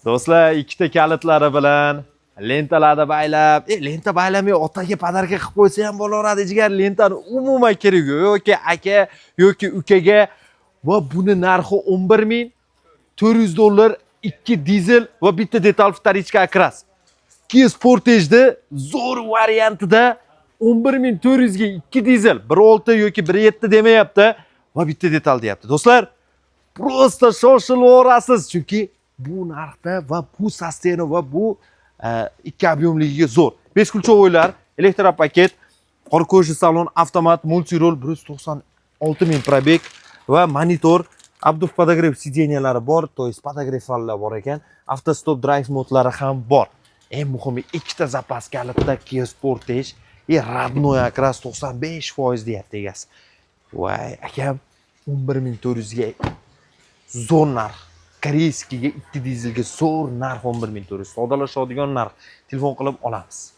Do'stlar, ikkita kalitlari bilan lentalarni baylab, lenta baylamay otaga podarka qilib qo'ysa ham bo'laveradi, jigar. Lentani umuman kerak yo'q. Yoki aka yoki ukaga va buni narxi 11.400 dollar, 2 dizel va bitta detal vtorichka akras. Kia Sportage'da zo'r variantida 11.400 ga 2 dizel, 1.6 yoki 1.7 demayapti va bitta detal deyapti. Do'stlar, prosta shoshilaverasiz, chunki bu narxda va bu sostenov va bu ikki ob'yomligiga zo'r. 5 kulchovoylar, elektropaket, qora ko'rshi salon, avtomat, multirol, 196 ming probeg va monitor, abduf podogrev sideniyalari bor, to есть podogrevallar bor ekan, avtostop drive modlari ham bor. Eng muhimi ikkita zapas kalitda Kia Sportage radnoy akras 95% deyapti egasi. Voy, akam 11.400 ga zo'r narx. Koreyskiga 2 dizelga zo'r narx 11.400. Savdolashadigan narx. Telefon qilib olamiz.